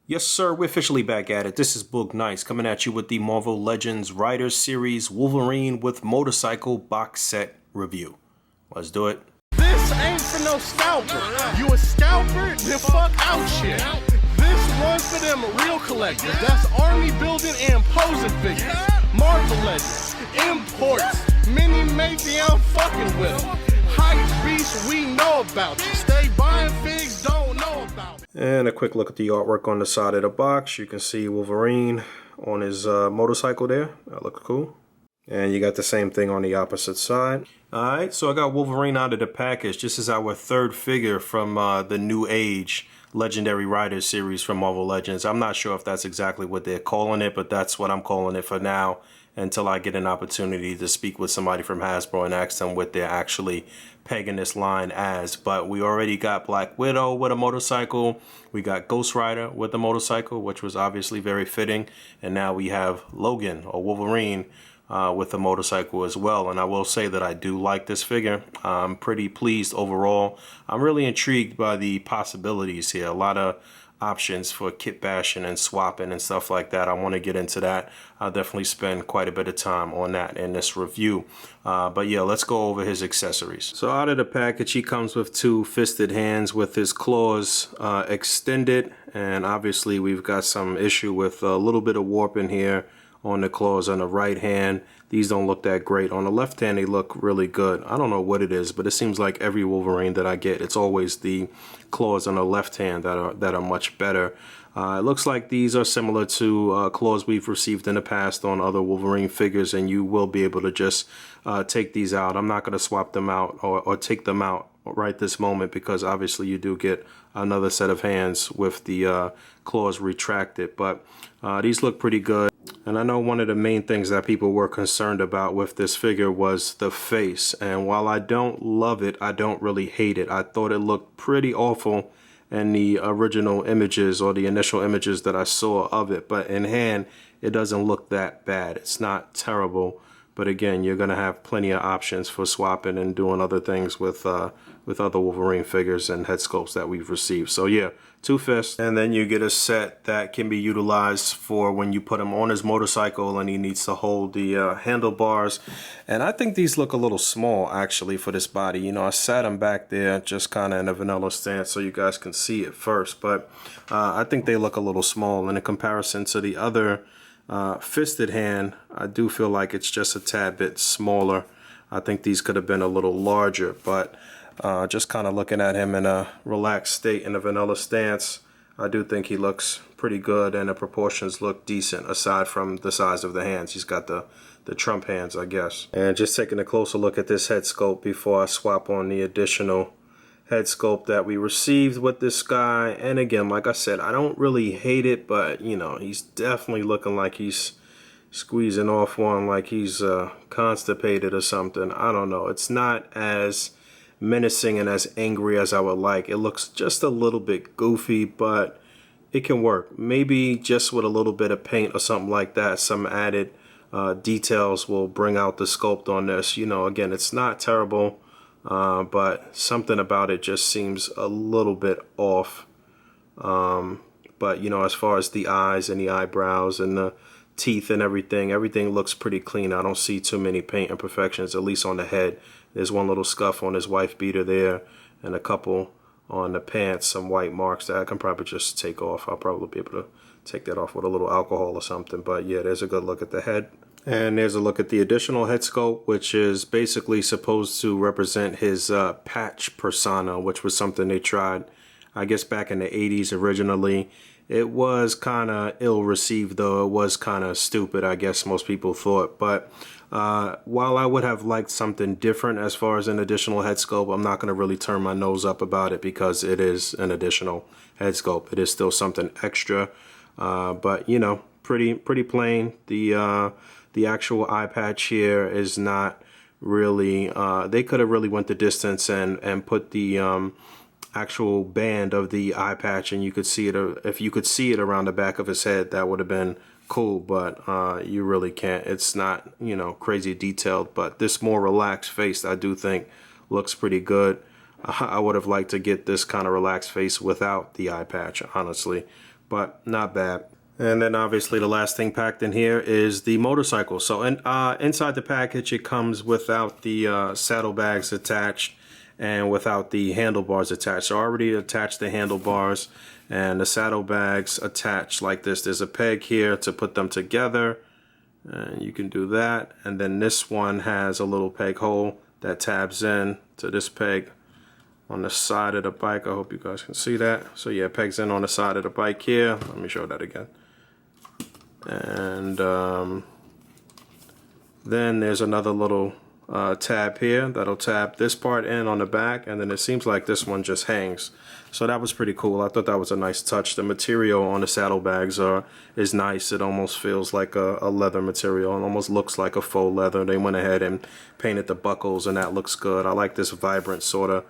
Yes, sir, we're officially back at it. This is Boog Nice coming at you with the Marvel Legends Riders series Wolverine with Motorcycle box set review. Let's do it. This ain't for no scalper. You a scalper? Then fuck out shit. This one's for them real collectors. That's army building and posing figures. Marvel Legends, imports, mini matey, I'm fucking with them. Hype beast, we know about you. Stay buying figs, don't know about it. And a quick look at the artwork on the side of the box. You can see Wolverine on his motorcycle there. That looks cool. And you got the same thing on the opposite side. Alright, so I got Wolverine out of the package. This is our third figure from the New Age Legendary Riders series from Marvel Legends. I'm not sure if that's exactly what they're calling it, but that's what I'm calling it for now until I get an opportunity to speak with somebody from Hasbro and ask them what they're actually pegging this line as. But we already got Black Widow with a motorcycle. We got Ghost Rider with a motorcycle, which was obviously very fitting. And now we have Logan or Wolverine with a motorcycle as well. And I will say that I do like this figure. I'm pretty pleased overall. I'm really intrigued by the possibilities here. A lot of options for kit bashing and swapping and stuff like that. I want to get into that. I'll definitely spend quite a bit of time on that in this review. But yeah, let's go over his accessories. So out of the package, he comes with two fisted hands with his claws extended. And obviously we've got some issue with a little bit of warp in here on the claws on the right hand. These don't look that great. On the left hand, they look really good. I don't know what it is, but it seems like every Wolverine that I get, it's always the claws on the left hand that are much better. It looks like these are similar to claws we've received in the past on other Wolverine figures, and you will be able to just take these out. I'm not going to swap them out or take them out right this moment, because obviously you do get another set of hands with the claws retracted, but these look pretty good. And I know one of the main things that people were concerned about with this figure was the face. And while I don't love it, I don't really hate it. I thought it looked pretty awful in the original images or the initial images that I saw of it. But in hand, it doesn't look that bad. It's not terrible. But again, you're going to have plenty of options for swapping and doing other things with other Wolverine figures and head sculpts that we've received. So yeah, two fists. And then you get a set that can be utilized for when you put him on his motorcycle and he needs to hold the handlebars. And I think these look a little small actually for this body. You know, I sat him back there just kind of in a vanilla stance so you guys can see it first. But I think they look a little small in comparison to the other fisted hand. I do feel like it's just a tad bit smaller. I think these could have been a little larger, but just kind of looking at him in a relaxed state in a vanilla stance, I do think he looks pretty good, and the proportions look decent aside from the size of the hands. He's got the Trump hands, I guess. And just taking a closer look at this head sculpt before I swap on the additional head sculpt that we received with this guy. And again, like I said, I don't really hate it, but you know, he's definitely looking like he's squeezing off one, like he's constipated or something. I don't know. It's not as menacing and as angry as I would like. It looks just a little bit goofy, but it can work. Maybe just with a little bit of paint or something like that, some added details will bring out the sculpt on this. You know, again, it's not terrible. But something about it just seems a little bit off. But you know, as far as the eyes and the eyebrows and the teeth and everything looks pretty clean. I don't see too many paint imperfections, at least on the head. There's one little scuff on his wife beater there, and a couple on the pants, some white marks that I can probably just take off. I'll probably be able to take that off with a little alcohol or something. But yeah, there's a good look at the head. And there's a look at the additional head sculpt, which is basically supposed to represent his patch persona, which was something they tried, I guess, back in the 80s originally. It was kind of ill-received, though. It was kind of stupid, I guess most people thought. But while I would have liked something different as far as an additional head sculpt, I'm not going to really turn my nose up about it because it is an additional head sculpt. It is still something extra. But, you know, pretty plain. The actual eye patch here is not really, they could have really went the distance and put the actual band of the eye patch, and you could see it, if you could see it around the back of his head, that would have been cool, but you really can't. It's not, you know, crazy detailed, but this more relaxed face I do think looks pretty good. I would have liked to get this kind of relaxed face without the eye patch, honestly. but not bad. And then obviously the last thing packed in here is the motorcycle. So inside the package, it comes without the saddlebags attached and without the handlebars attached. So I already attached the handlebars and the saddlebags attached like this. There's a peg here to put them together, and you can do that. And then this one has a little peg hole that tabs in to this peg on the side of the bike. I hope you guys can see that. So yeah, pegs in on the side of the bike here. Let me show that again. And then there's another little tab here that'll tab this part in on the back, and then it seems like this one just hangs. So that was pretty cool. I thought that was a nice touch. The material on the saddlebags is nice. It almost feels like a leather material. It almost looks like a faux leather. They went ahead and painted the buckles, and that looks good. I like this vibrant sort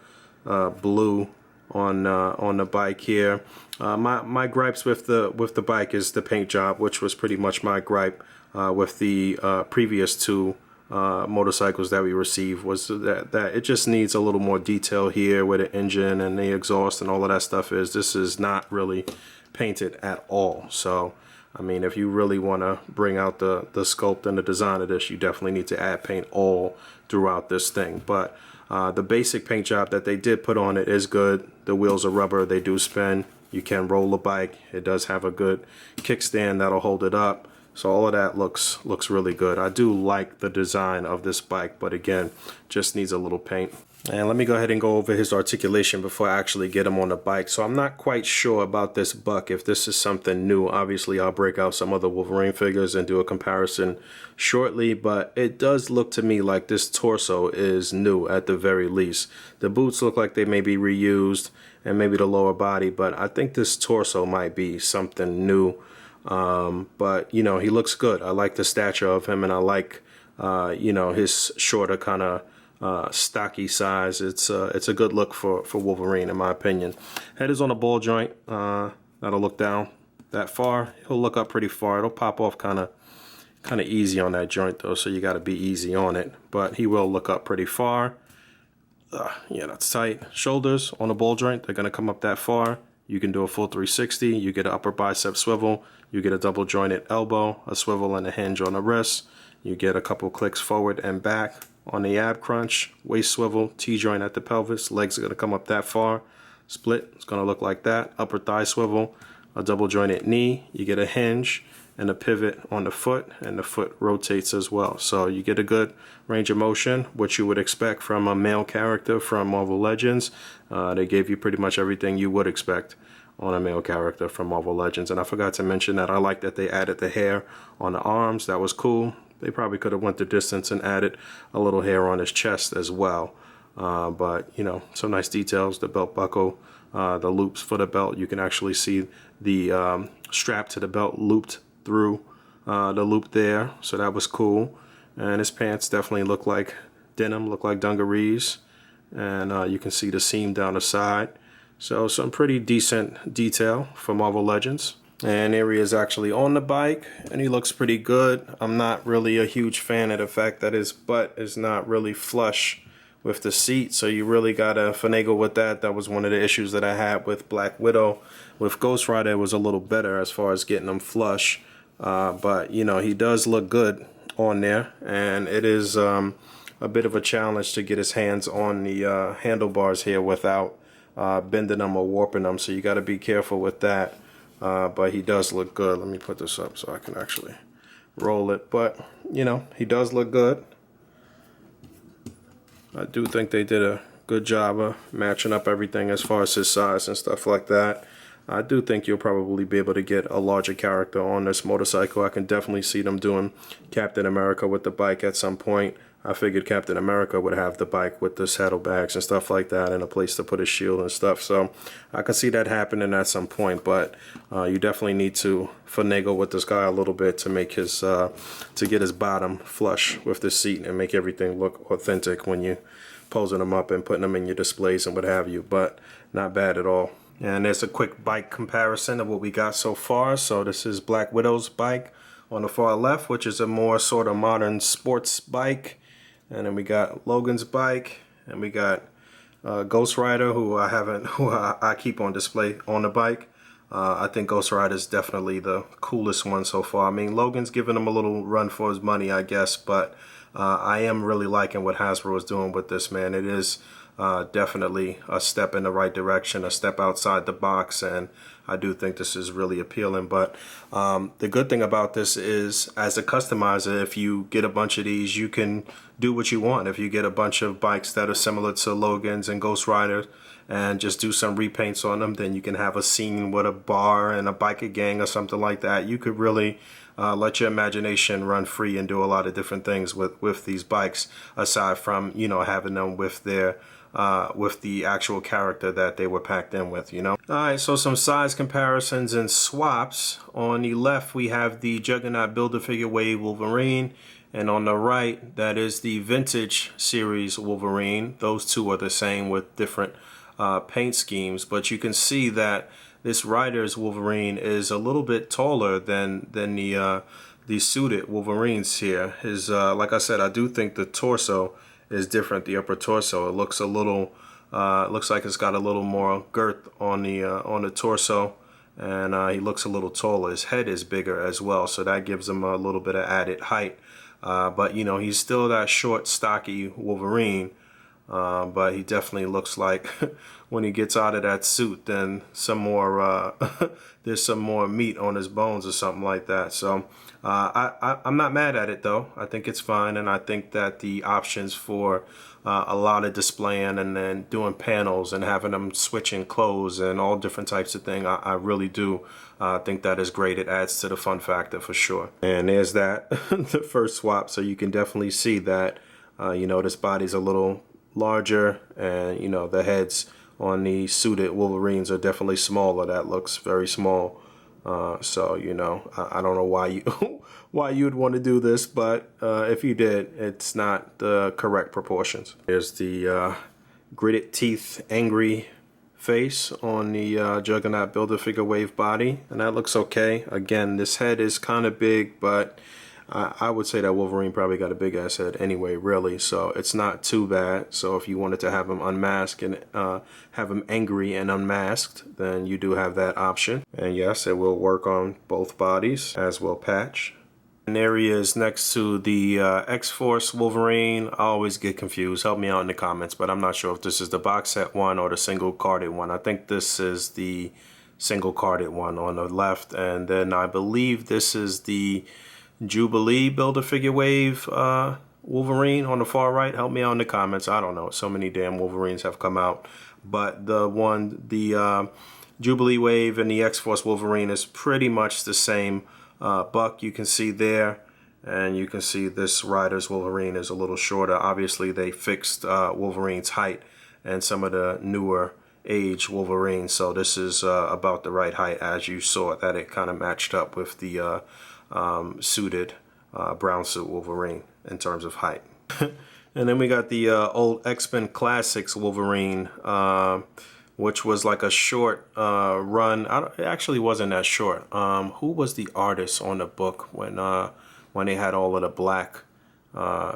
of blue on the bike here. My gripes with the bike is the paint job, which was pretty much my gripe with the previous two motorcycles that we received, was that it just needs a little more detail here where the engine and the exhaust and all of that stuff is. This is not really painted at all. So I mean, if you really want to bring out the sculpt and the design of this, you definitely need to add paint all throughout this thing. But the basic paint job that they did put on it is good. The wheels are rubber, they do spin. You can roll the bike. It does have a good kickstand that'll hold it up. So all of that looks really good. I do like the design of this bike, but again, just needs a little paint. And let me go ahead and go over his articulation before I actually get him on the bike. So I'm not quite sure about this buck, if this is something new. Obviously, I'll break out some other Wolverine figures and do a comparison shortly, but it does look to me like this torso is new at the very least. The boots look like they may be reused, and maybe the lower body, but I think this torso might be something new. But, you know, he looks good. I like the stature of him, and I like, you know, his shorter kind of stocky size. It's a good look for Wolverine, in my opinion. Head is on a ball joint. That'll look down that far. He'll look up pretty far. It'll pop off kind of easy on that joint though, so you got to be easy on it. But he will look up pretty far. Yeah, that's tight. Shoulders on a ball joint, they're gonna come up that far. You can do a full 360. You get an upper bicep swivel. You get a double jointed elbow, a swivel, and a hinge on the wrist. You get a couple clicks forward and back on the ab crunch, waist swivel, T-joint at the pelvis. Legs are going to come up that far. Split, it's going to look like that. Upper thigh swivel, a double jointed knee. You get a hinge and a pivot on the foot, and the foot rotates as well. So you get a good range of motion, which you would expect from a male character from Marvel Legends. They gave you pretty much everything you would expect on a male character from Marvel Legends. And I forgot to mention that I like that they added the hair on the arms. That was cool. They probably could have went the distance and added a little hair on his chest as well. But, you know, some nice details. The belt buckle, the loops for the belt. You can actually see the strap to the belt looped through the loop there. So that was cool. And his pants definitely look like denim, look like dungarees. And you can see the seam down the side. So some pretty decent detail for Marvel Legends. And here he is actually on the bike, and he looks pretty good. I'm not really a huge fan of the fact that his butt is not really flush with the seat, so you really gotta finagle with that. That was one of the issues that I had with Black Widow. With Ghost Rider, it was a little better as far as getting him flush. But, you know, he does look good on there, and it is a bit of a challenge to get his hands on the handlebars here without bending them or warping them, so you gotta be careful with that. But he does look good. Let me put this up so I can actually roll it. But, you know, he does look good. I do think they did a good job of matching up everything as far as his size and stuff like that. I do think you'll probably be able to get a larger character on this motorcycle. I can definitely see them doing Captain America with the bike at some point. I figured Captain America would have the bike with the saddlebags and stuff like that, and a place to put his shield and stuff. So I could see that happening at some point, but you definitely need to finagle with this guy a little bit to make his to get his bottom flush with the seat and make everything look authentic when you posing them up and putting them in your displays and what have you. But not bad at all. And there's a quick bike comparison of what we got so far. So this is Black Widow's bike on the far left, which is a more sort of modern sports bike. And then we got Logan's bike, and we got Ghost Rider, who I keep on display on the bike. I think Ghost Rider is definitely the coolest one so far. I mean, Logan's giving him a little run for his money, I guess, but I am really liking what Hasbro is doing with this, man. It is definitely a step in the right direction, a step outside the box, and I do think this is really appealing. But the good thing about this is, as a customizer, if you get a bunch of these, you can do what you want. If you get a bunch of bikes that are similar to Logan's and Ghost Rider and just do some repaints on them, then you can have a scene with a bar and a biker gang or something like that. You could really let your imagination run free and do a lot of different things with these bikes, aside from, you know, having them with their with the actual character that they were packed in with, you know. Alright, so some size comparisons and swaps. On the left, we have the Juggernaut Build-A-Figure Wave Wolverine, and on the right, that is the Vintage Series Wolverine. Those two are the same with different paint schemes, but you can see that this Riders Wolverine is a little bit taller than the suited Wolverines here. His like I said, I do think the torso is different. The upper torso, it looks a little looks like it's got a little more girth on the torso, and he looks a little taller. His head is bigger as well, so that gives him a little bit of added height. But you know, he's still that short, stocky Wolverine. But he definitely looks like when he gets out of that suit, then some more there's some more meat on his bones or something like that. So I'm not mad at it though. I think it's fine, and I think that the options for a lot of displaying and then doing panels and having them switching clothes and all different types of things, I really do think that is great. It adds to the fun factor for sure. And there's that the first swap, so you can definitely see that you know, this body's a little larger, and you know, the heads on the suited Wolverines are definitely smaller. That looks very small. So you know, I don't know why you why you'd want to do this, but if you did, it's not the correct proportions. There's the gritted teeth, angry face on the Juggernaut Build-A-Figure Wave body, and that looks okay. Again, this head is kind of big, but I would say that Wolverine probably got a big ass head anyway, really, so it's not too bad. So if you wanted to have him unmasked and have him angry and unmasked, then you do have that option. And yes, it will work on both bodies, as will patch. And there he is next to the X-Force Wolverine. I always get confused. Help me out in the comments, but I'm not sure if this is the box set one or the single carded one. I think this is the single carded one on the left, and then I believe this is the Jubilee Build-A-Figure Wave Wolverine on the far right. Help me out in the comments. I don't know. So many damn Wolverines have come out. But the Jubilee Wave and the X-Force Wolverine is pretty much the same buck. You can see there. And you can see this Riders Wolverine is a little shorter. Obviously, they fixed Wolverine's height and some of the newer age Wolverines. So this is about the right height, as you saw that it kind of matched up with the suited brown suit Wolverine in terms of height. And then we got the old X-Men Classics Wolverine, which was like a short run. It actually wasn't that short. Who was the artist on the book when they had all of the black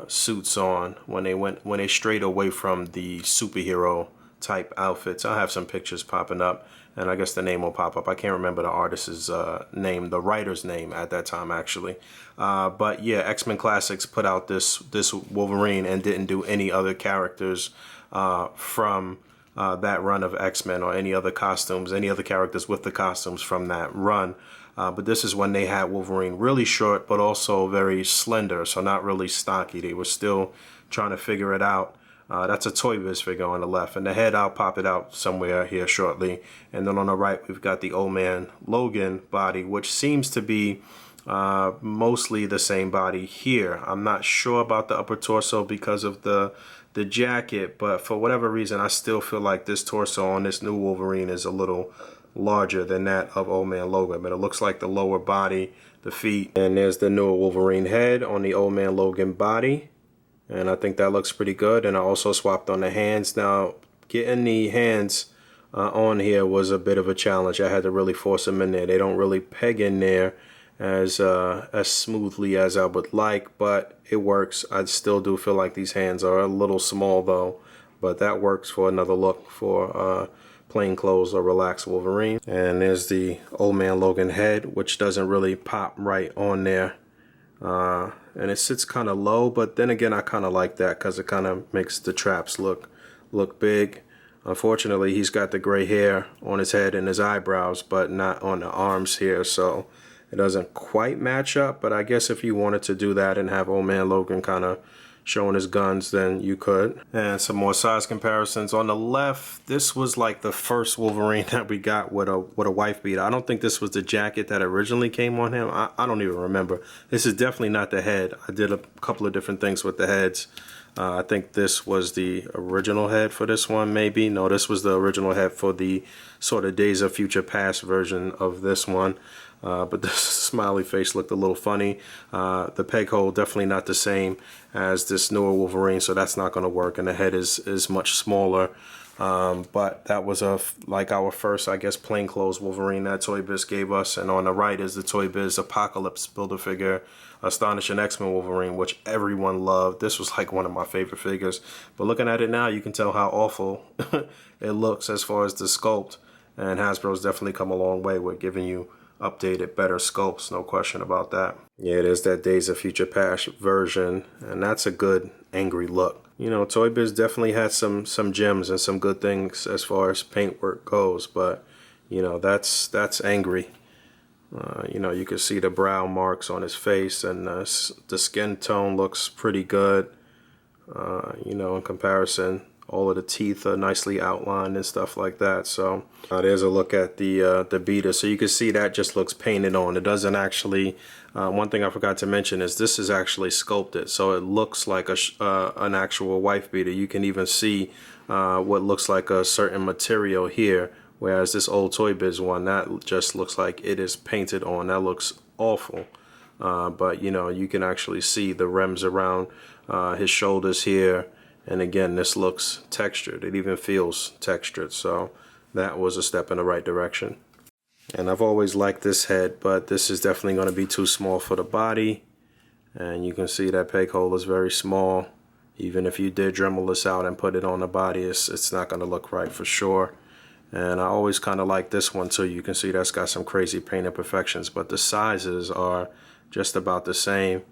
suits on, when they strayed away from the superhero type outfits? I have some pictures popping up, and I guess the name will pop up. I can't remember the artist's name, the writer's name at that time, actually. But yeah, X-Men Classics put out this Wolverine and didn't do any other characters from that run of X-Men, or any other costumes, any other characters with the costumes from that run. But this is when they had Wolverine really short, but also very slender, so not really stocky. They were still trying to figure it out. That's a Toy Biz figure on the left, and the head, I'll pop it out somewhere here shortly. And then on the right, we've got the Old Man Logan body, which seems to be mostly the same body here. I'm not sure about the upper torso because of the jacket, but for whatever reason, I still feel like this torso on this new Wolverine is a little larger than that of Old Man Logan. But it looks like the lower body, the feet, and there's the newer Wolverine head on the Old Man Logan body. And I think that looks pretty good. And I also swapped on the hands. Now, getting the hands on here was a bit of a challenge. I had to really force them in there. They don't really peg in there as smoothly as I would like, but it works. I still do feel like these hands are a little small though, but that works for another look for plainclothes or relaxed Wolverine. And there's the Old Man Logan head, which doesn't really pop right on there. And it sits kind of low, but then again, I kind of like that because it kind of makes the traps look big. Unfortunately, he's got the gray hair on his head and his eyebrows, but not on the arms here, so it doesn't quite match up. But I guess if you wanted to do that and have Old Man Logan kind of showing his guns, then you could. And some more size comparisons. On the left, this was like the first Wolverine that we got with a wife beater. I don't think this was the jacket that originally came on him. I don't even remember. This is definitely not the head. I did a couple of different things with the heads. I think this was the original head for this one, maybe. No, this was the original head for the sort of Days of Future Past version of this one. But the smiley face looked a little funny. The peg hole definitely not the same as this newer Wolverine, so that's not going to work. And the head is much smaller. But that was like our first, I guess, plainclothes Wolverine that Toy Biz gave us. And on the right is the Toy Biz Apocalypse Build-A-Figure Astonishing X-Men Wolverine, which everyone loved. This was like one of my favorite figures. But looking at it now, you can tell how awful it looks as far as the sculpt. And Hasbro's definitely come a long way with giving you updated, better sculpts, no question about that. Yeah, it is that Days of Future Past version, and that's a good angry look. You know, Toy Biz definitely had some gems and some good things as far as paintwork goes, but you know, that's angry. You know, you can see the brow marks on his face, and the skin tone looks pretty good. You know, in comparison, all of the teeth are nicely outlined and stuff like that. So there's a look at the beater. So you can see that just looks painted on. It doesn't actually. One thing I forgot to mention is this is actually sculpted, so it looks like an actual wife beater. You can even see what looks like a certain material here, whereas this old Toy Biz one, that just looks like it is painted on. That looks awful. But you know, you can actually see the rims around his shoulders here. And again, this looks textured. It even feels textured. So that was a step in the right direction. And I've always liked this head, but this is definitely going to be too small for the body. And you can see that peg hole is very small. Even if you did Dremel this out and put it on the body, it's not going to look right for sure. And I always kind of like this one too. You can see that's got some crazy paint imperfections, but the sizes are just about the same.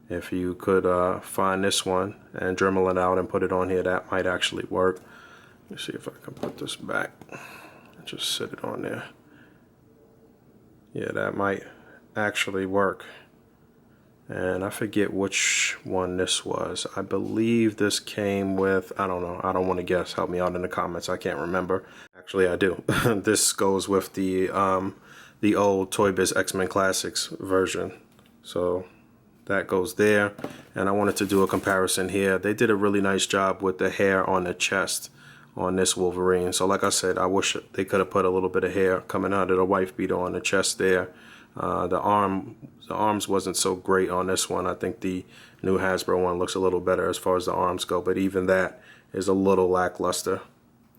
If you could find this one and Dremel it out and put it on here, that might actually work. Let me see if I can put this back. Just sit it on there. Yeah, that might actually work. And I forget which one this was. I believe this came with, I don't know. I don't want to guess. Help me out in the comments. I can't remember. Actually, I do. This goes with the old Toy Biz X-Men Classics version. So that goes there. And I wanted to do a comparison here. They did a really nice job with the hair on the chest on this Wolverine. So like I said, I wish they could have put a little bit of hair coming out of the wife beater on the chest there. The arms wasn't so great on this one. I think the new Hasbro one looks a little better as far as the arms go, but even that is a little lackluster.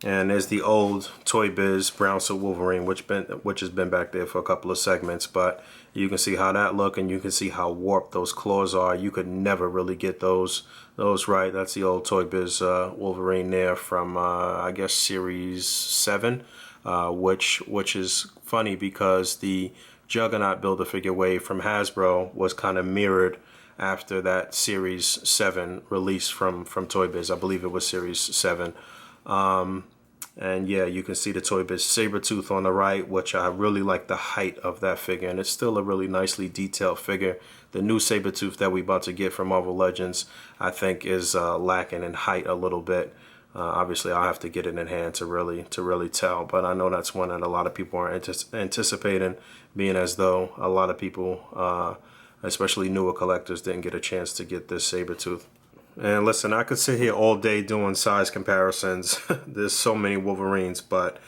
And there's the old Toy Biz Brown Suit Wolverine, which has been back there for a couple of segments, but you can see how that look, and you can see how warped those claws are. You could never really get those right. That's the old Toy Biz Wolverine there from I guess Series 7, which is funny because the Juggernaut Build-A-Figure wave from Hasbro was kind of mirrored after that Series 7 release from Toy Biz. I believe it was Series 7. And yeah, you can see the Toy Biz Sabretooth on the right, which I really like the height of that figure, and it's still a really nicely detailed figure. The new Sabretooth that we're about to get from Marvel Legends, I think, is lacking in height a little bit. Obviously, I'll have to get it in hand to really tell, but I know that's one that a lot of people are anticipating, being as though a lot of people, especially newer collectors, didn't get a chance to get this Sabretooth. And listen, I could sit here all day doing size comparisons. There's so many Wolverines, but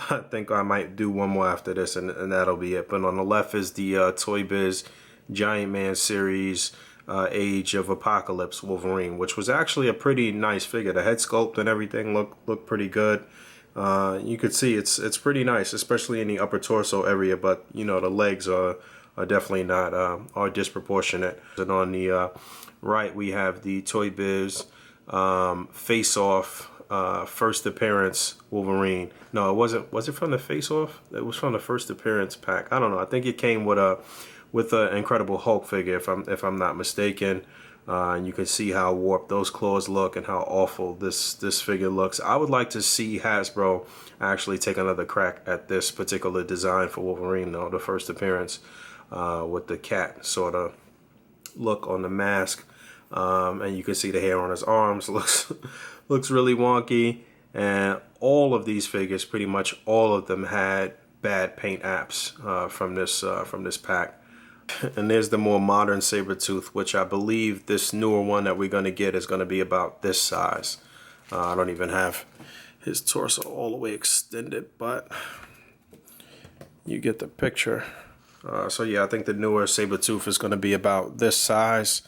I think I might do one more after this, and that'll be it. But on the left is the Toy Biz Giant Man Series Age of Apocalypse Wolverine, which was actually a pretty nice figure. The head sculpt and everything looked pretty good. You could see it's pretty nice, especially in the upper torso area, but you know, the legs are definitely not are disproportionate. And on the right, we have the Toy Biz Face Off first appearance Wolverine. No, it wasn't. Was it from the Face Off? It was from the first appearance pack. I don't know. I think it came with a Incredible Hulk figure, if I'm not mistaken. And you can see how warped those claws look and how awful this figure looks. I would like to see Hasbro actually take another crack at this particular design for Wolverine, though, the first appearance, with the cat sort of look on the mask. And you can see the hair on his arms looks really wonky. And all of these figures, pretty much all of them, had bad paint apps from this pack. And there's the more modern Sabretooth, which I believe this newer one that we're going to get is going to be about this size. I don't even have his torso all the way extended, but you get the picture. So yeah, I think the newer Sabretooth is going to be about this size.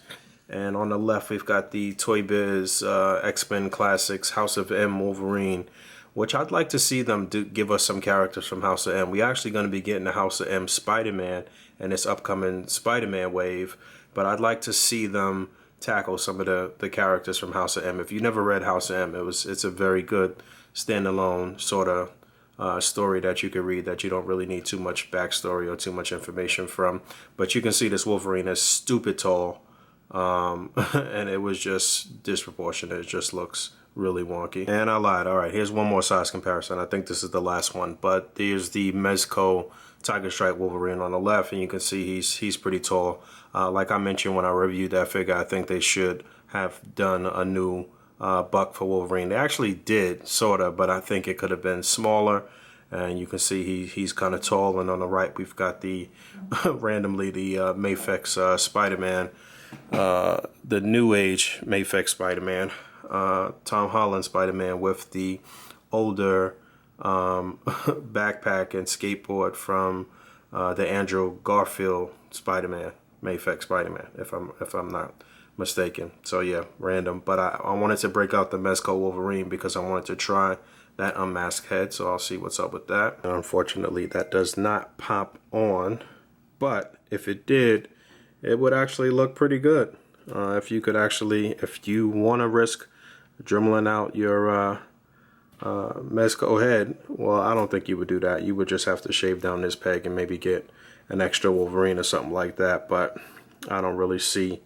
And on the left, we've got the Toy Biz X-Men Classics House of M Wolverine, which I'd like to see them give us some characters from House of M. We're actually going to be getting the House of M Spider-Man in this upcoming Spider-Man wave, but I'd like to see them tackle some of the characters from House of M. If you never read House of M, it's a very good standalone sort of story that you could read that you don't really need too much backstory or too much information from. But you can see this Wolverine is stupid tall, and it was just disproportionate. It just looks really wonky. And I lied. All right, here's one more size comparison. I think this is the last one, but there's the Mezco Tiger Stripe Wolverine on the left, and you can see he's pretty tall. Like I mentioned when I reviewed that figure, I think they should have done a new buck for Wolverine. They actually did, sort of, but I think it could have been smaller. And you can see he's kind of tall. And on the right, we've got the randomly the Mafex Spider-Man, the New Age Mafex Spider-Man, Tom Holland Spider-Man with the older backpack and skateboard from the Andrew Garfield Spider-Man, Mafex Spider-Man, if I'm not mistaken. So yeah, random. But I wanted to break out the Mezco Wolverine because I wanted to try that unmasked head, so I'll see what's up with that. And unfortunately, that does not pop on, but if it did, it would actually look pretty good. If you want to risk dremeling out your Mezco head, well, I don't think you would do that. You would just have to shave down this peg and maybe get an extra Wolverine or something like that. But I don't really see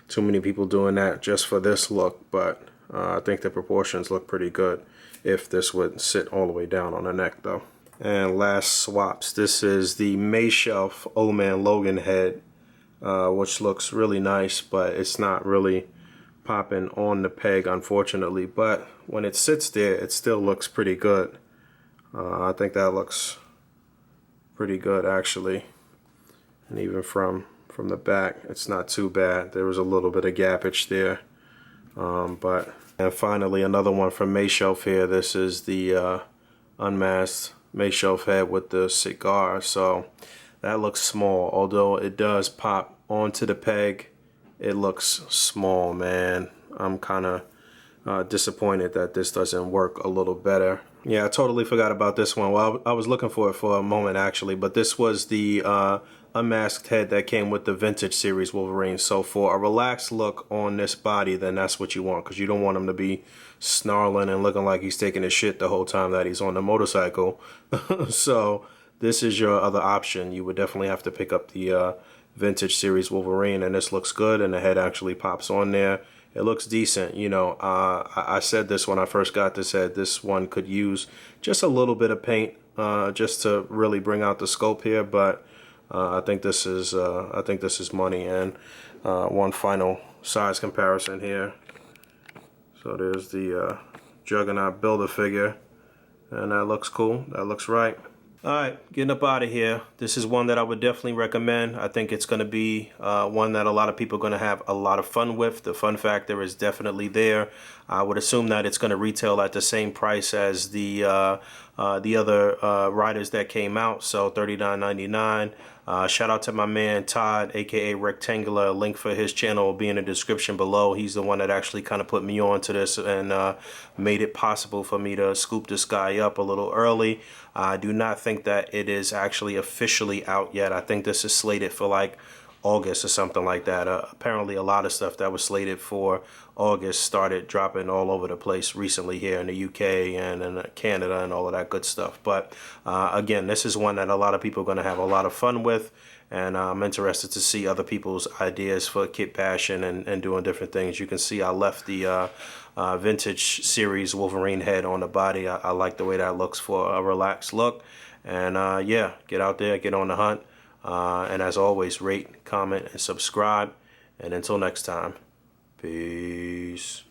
too many people doing that just for this look. But I think the proportions look pretty good if this would sit all the way down on the neck, though. And last swaps. This is the May Shelf Old Man Logan head, which looks really nice, but it's not really popping on the peg, unfortunately. But when it sits there, it still looks pretty good. I think that looks pretty good, actually. And even from the back, it's not too bad. There was a little bit of gappage there. And finally, another one from May Shelf here. This is the unmasked May Shelf head with the cigar. So that looks small, although it does pop onto the peg. It looks small, man. I'm kind of disappointed that this doesn't work a little better. Yeah, I totally forgot about this one. Well, I was looking for it for a moment, actually, but this was the unmasked head that came with the Vintage Series Wolverine. So for a relaxed look on this body, then that's what you want, because you don't want him to be snarling and looking like he's taking his shit the whole time that he's on the motorcycle. So this is your other option. You would definitely have to pick up the Vintage Series Wolverine, and this looks good, and the head actually pops on there. It looks decent. You know, I said this when I first got this head. This one could use just a little bit of paint just to really bring out the scope here, but I think this is money. And one final size comparison here. So there's the Juggernaut Build-A-Figure, and that looks cool. That looks right. Alright, getting up out of here. This is one that I would definitely recommend. I think it's going to be one that a lot of people are going to have a lot of fun with. The fun factor is definitely there. I would assume that it's going to retail at the same price as the other Riders that came out, so $39.99. Shout out to my man Todd, aka Rectangular. A link for his channel will be in the description below. He's the one that actually kind of put me on to this and made it possible for me to scoop this guy up a little early. I do not think that it is actually officially out yet. I think this is slated for like August or something like that. Apparently a lot of stuff that was slated for August started dropping all over the place recently here in the UK and in Canada and all of that good stuff. But again, this is one that a lot of people are going to have a lot of fun with, and I'm interested to see other people's ideas for kit bashing and doing different things. You can see I left the vintage series Wolverine head on the body. I like the way that looks for a relaxed look. And yeah, get out there, get on the hunt. And as always, rate, comment, and subscribe. And until next time, peace.